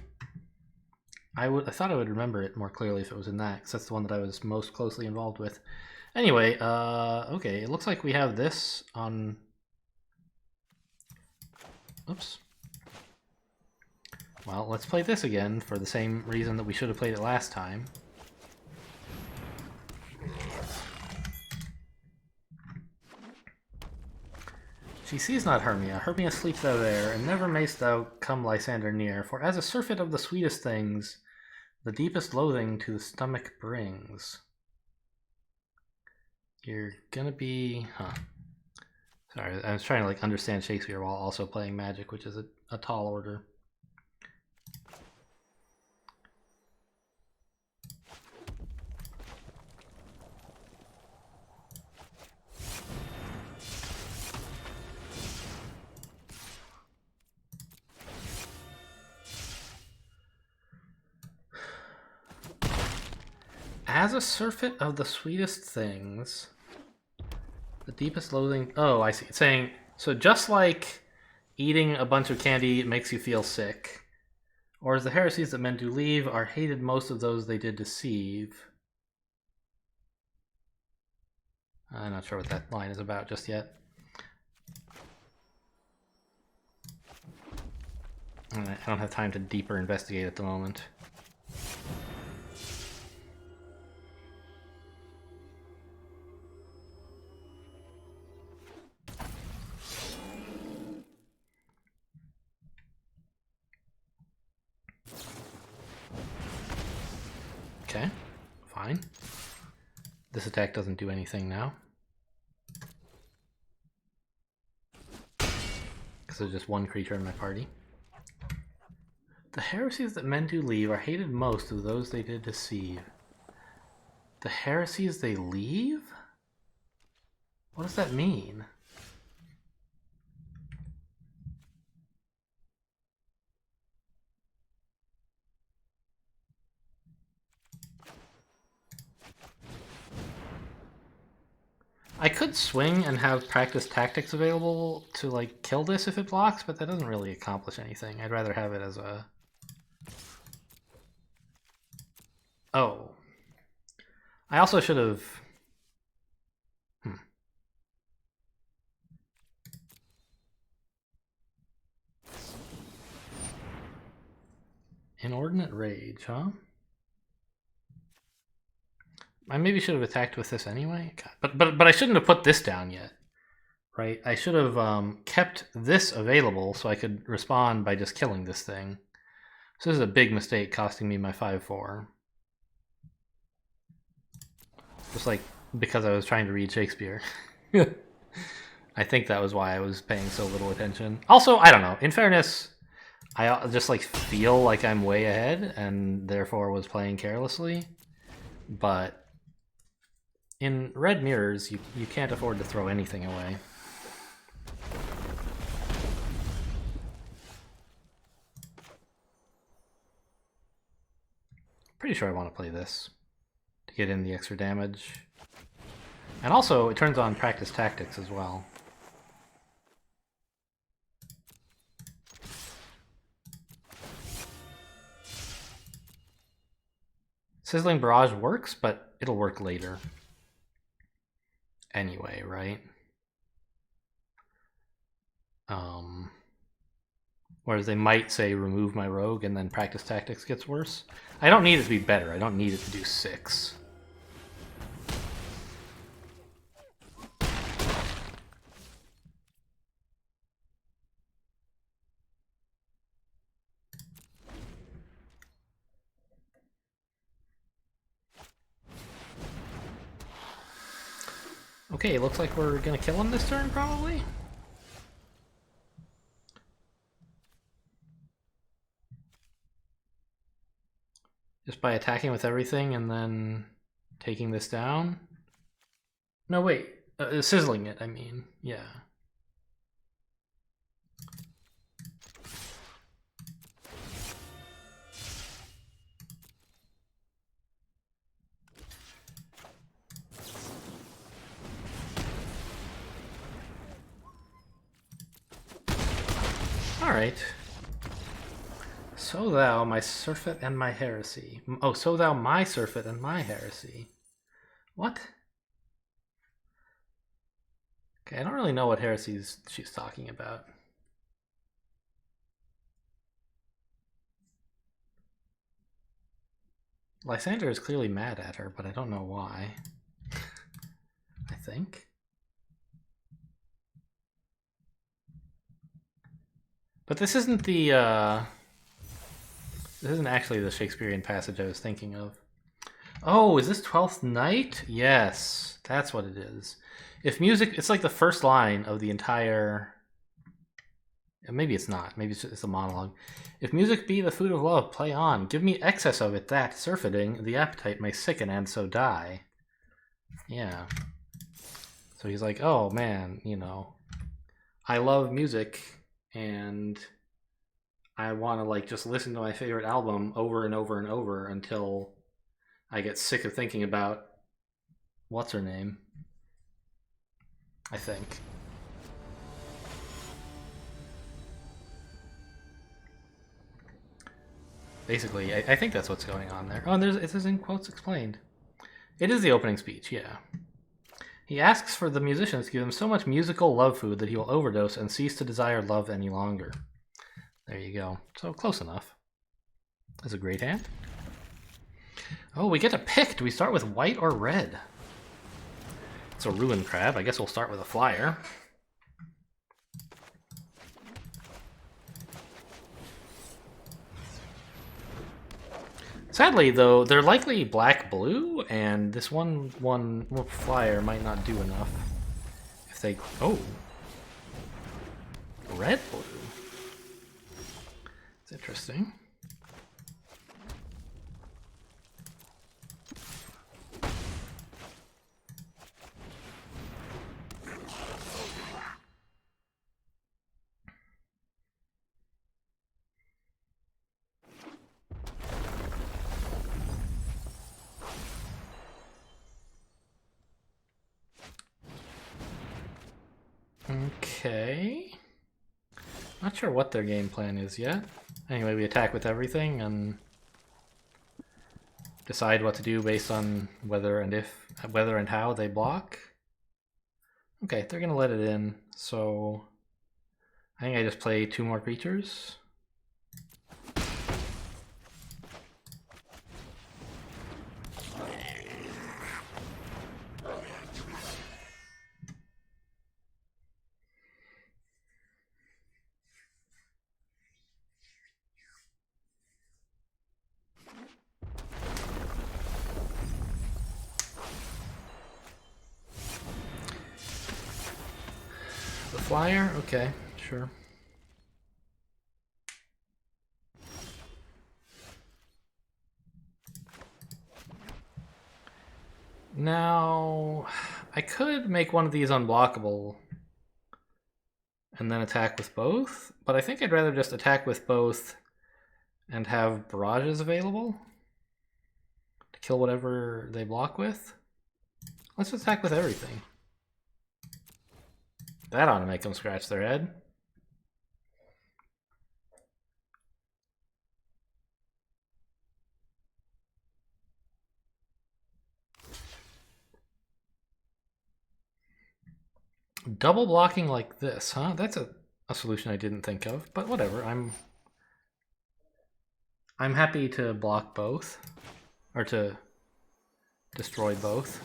I thought I would remember it more clearly if it was in that, because that's the one that I was most closely involved with. Anyway, okay, it looks like we have this on... Oops. Well, let's play this again for the same reason that we should have played it last time. She sees not Hermia. Hermia sleeps thou there, and never mayst thou come Lysander near. For as a surfeit of the sweetest things, the deepest loathing to the stomach brings. You're gonna be... Huh. Sorry, I was trying to understand Shakespeare while also playing Magic, which is a tall order. As a surfeit of the sweetest things, the deepest loathing... Oh, I see. It's saying, so just like eating a bunch of candy makes you feel sick, or as the heresies that men do leave are hated most of those they did deceive. I'm not sure what that line is about just yet. I don't have time to deeper investigate at the moment. Okay, fine. This attack doesn't do anything now. Because there's just one creature in my party. The heresies that men do leave are hated most of those they did deceive. The heresies they leave? What does that mean? I could swing and have practice tactics available to kill this if it blocks, but that doesn't really accomplish anything. I'd rather have it as a... Oh. I also should have... Inordinate Rage, huh? I maybe should have attacked with this anyway. But I shouldn't have put this down yet, right? I should have kept this available so I could respond by just killing this thing. So this is a big mistake, costing me my 5/4. Just because I was trying to read Shakespeare. I think that was why I was paying so little attention. Also, I don't know. In fairness, I just like feel like I'm way ahead and therefore was playing carelessly. But in red mirrors, you can't afford to throw anything away. Pretty sure I want to play this to get in the extra damage. And also, it turns on practice tactics as well. Sizzling Barrage works, but it'll work later. Anyway, right? Whereas they might say remove my rogue and then practice tactics gets worse. I don't need it to be better. I don't need it to do 6. Okay, looks like we're gonna kill him this turn, probably? Just by attacking with everything and then taking this down? No, wait. Sizzling it, I mean. Yeah. Alright. So thou, my surfeit and my heresy. Oh, so thou, my surfeit and my heresy. What? Okay, I don't really know what heresies she's talking about. Lysander is clearly mad at her, but I don't know why. I think. But this isn't the, this isn't actually the Shakespearean passage I was thinking of. Oh, is this 12th Night? Yes, that's what it is. If music, it's like the first line of the entire... Maybe it's not. Maybe it's a monologue. If music be the food of love, play on. Give me excess of it that, surfeiting, the appetite may sicken and so die. Yeah. So he's like, oh man, you know, I love music and I want to like just listen to my favorite album over and over and over until I get sick of thinking about what's her name, I think. Basically, I think that's what's going on there. Oh, and it says in quotes explained. It is the opening speech, yeah. He asks for the musicians to give him so much musical love food that he will overdose and cease to desire love any longer. There you go. So close enough. That's a great hand. Oh, we get to pick. Do we start with white or red? It's a ruin crab. I guess we'll start with a flyer. Sadly, though, they're likely black-blue, and this one flyer might not do enough. If they... Oh! Red-blue. It's interesting. Okay. Not sure what their game plan is yet. Anyway, we attack with everything and decide what to do based on whether and how they block. Okay, they're gonna let it in, so I think I just play 2 more creatures. The flyer? Okay, sure. Now, I could make one of these unblockable and then attack with both, but I think I'd rather just attack with both and have barrages available to kill whatever they block with. Let's attack with everything. That ought to make them scratch their head. Double blocking like this, huh? That's a solution I didn't think of, but whatever. I'm happy to block both, or to destroy both.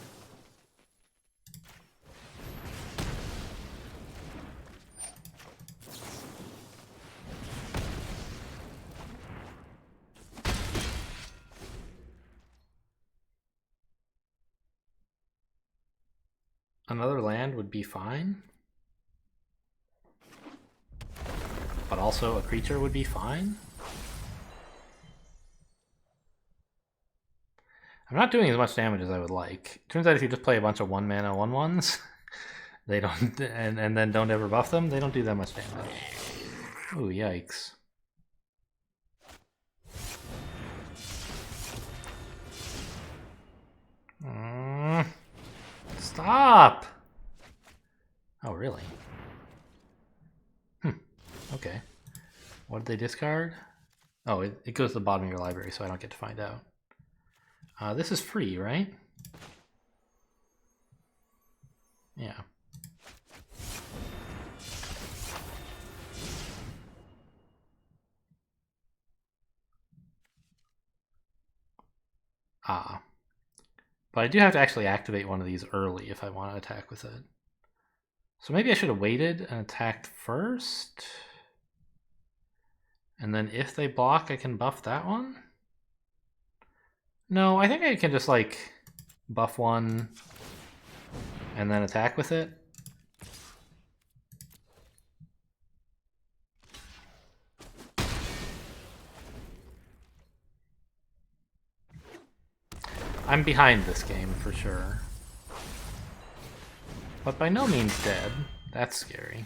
Another land would be fine. But also a creature would be fine. I'm not doing as much damage as I would like. Turns out if you just play a bunch of 1-mana 1/1s, they don't, and then don't ever buff them, they don't do that much damage. Ooh, yikes. Stop! Oh, really? Okay. What did they discard? Oh, it goes to the bottom of your library, so I don't get to find out. This is free, right? Yeah. Ah. But I do have to actually activate one of these early if I want to attack with it. So maybe I should have waited and attacked first. And then if they block, I can buff that one? No, I think I can just like buff one and then attack with it. I'm behind this game for sure. But by no means dead. That's scary.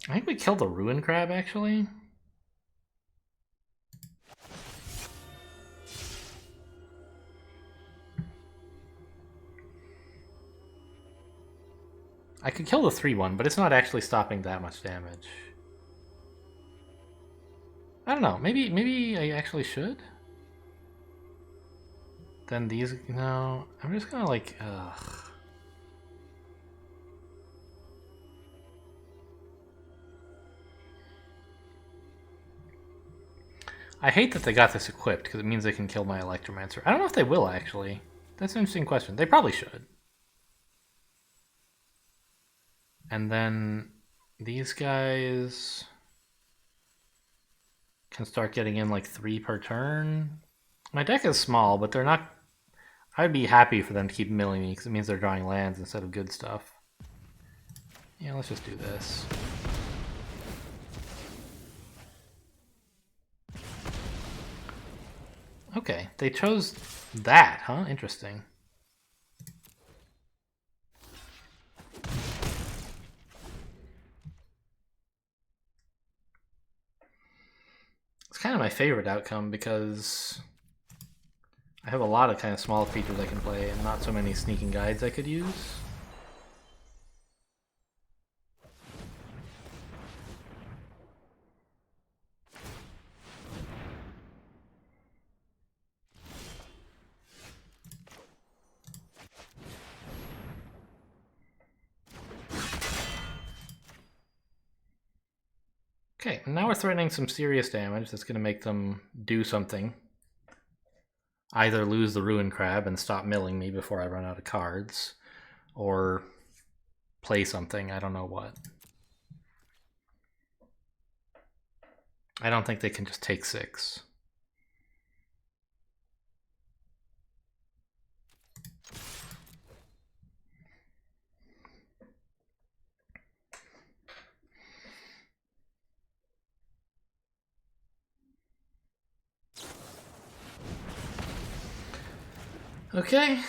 I think we killed the Ruin Crab, actually. I could kill the 3/1, but it's not actually stopping that much damage. I don't know. Maybe I actually should. Then these, no. I'm just gonna like, ugh. I hate that they got this equipped because it means they can kill my Electromancer. I don't know if they will actually. That's an interesting question. They probably should. And then these guys can start getting in like 3 per turn. My deck is small, but they're not... I'd be happy for them to keep milling me because it means they're drawing lands instead of good stuff. Yeah, let's just do this. Okay, they chose that, huh? Interesting. It's kind of my favorite outcome because I have a lot of kind of small creatures I can play and not so many sneaking guides I could use. Okay, now we're threatening some serious damage that's going to make them do something. Either lose the Ruin Crab and stop milling me before I run out of cards, or play something, I don't know what. I don't think they can just take 6. Okay.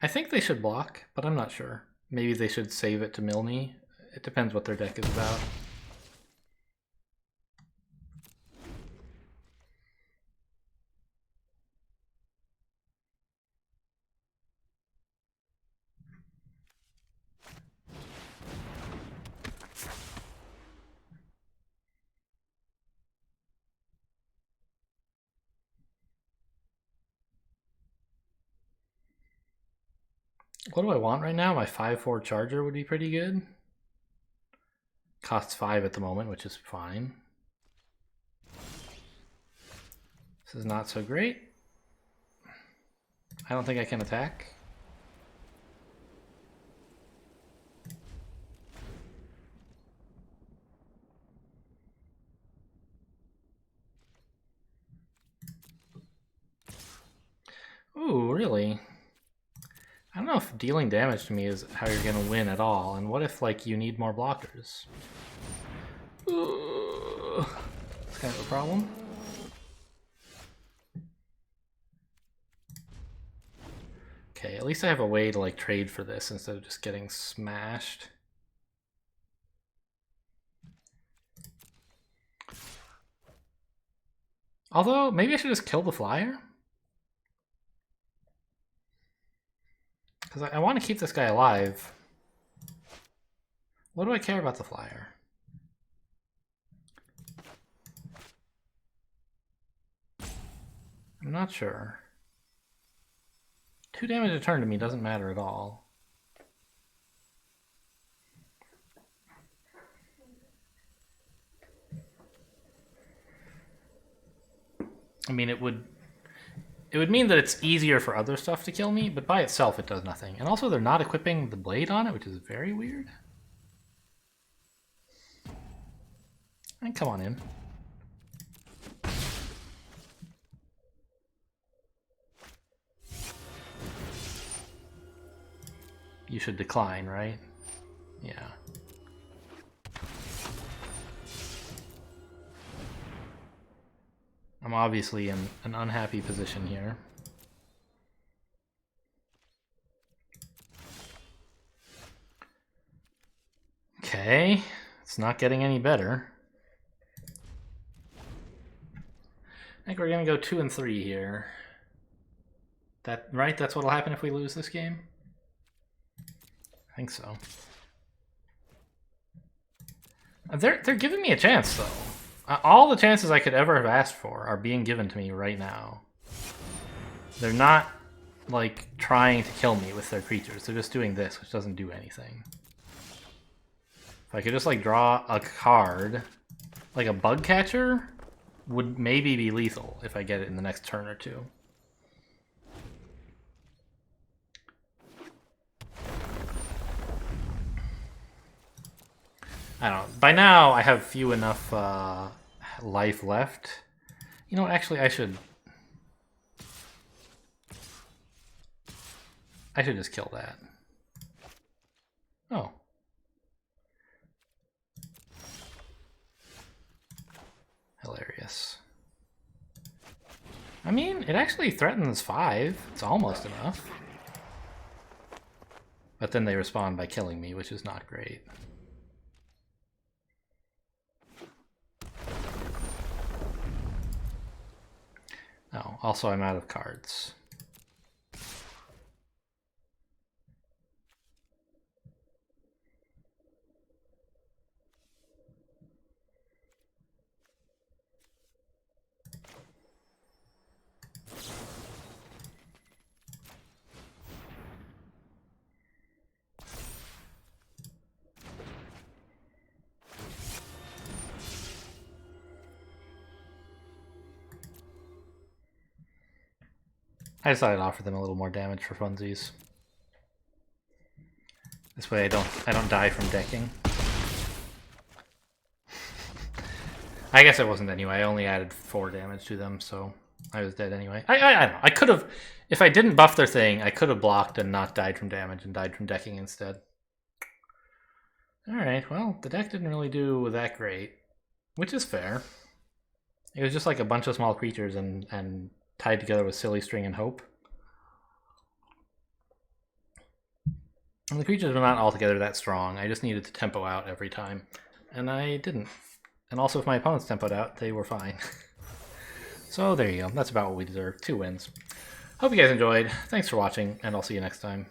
I think they should block, but I'm not sure. Maybe they should save it to Milne. It depends what their deck is about. What do I want right now? My 5/4 charger would be pretty good. Costs 5 at the moment, which is fine. This is not so great. I don't think I can attack. Ooh, really? I don't know if dealing damage to me is how you're gonna win at all. And what if, like, you need more blockers? Ooh, that's kind of a problem. Okay, at least I have a way to, like, trade for this instead of just getting smashed. Although, maybe I should just kill the flyer? Because I want to keep this guy alive. What do I care about the flyer? I'm not sure. 2 damage a turn to me doesn't matter at all. I mean, it would mean that it's easier for other stuff to kill me, but by itself it does nothing. And also they're not equipping the blade on it, which is very weird. And come on in. You should decline, right? Yeah. I'm obviously in an unhappy position here. Okay, it's not getting any better. I think we're gonna go 2 and 3 here. Right? That's what'll happen if we lose this game? I think so. They're giving me a chance, though. All the chances I could ever have asked for are being given to me right now. They're not, like, trying to kill me with their creatures. They're just doing this, which doesn't do anything. If I could just, like, draw a card, like a bug catcher would maybe be lethal if I get it in the next turn or two. I don't know. By now, I have few enough life left. You know what? Actually, I should just kill that. Oh. Hilarious. I mean, it actually threatens 5. It's almost enough. But then they respond by killing me, which is not great. Oh, also I'm out of cards. I decided to offer them a little more damage for funsies. This way I don't die from decking. I guess it wasn't anyway. I only added 4 damage to them, so I was dead anyway. I don't know. I could have, if I didn't buff their thing, I could have blocked and not died from damage and died from decking instead. Alright, well, the deck didn't really do that great, which is fair. It was just like a bunch of small creatures and tied together with Silly String and Hope. And the creatures were not altogether that strong. I just needed to tempo out every time. And I didn't. And also if my opponents tempoed out, they were fine. So there you go. That's about what we deserve. 2 wins. Hope you guys enjoyed. Thanks for watching, and I'll see you next time.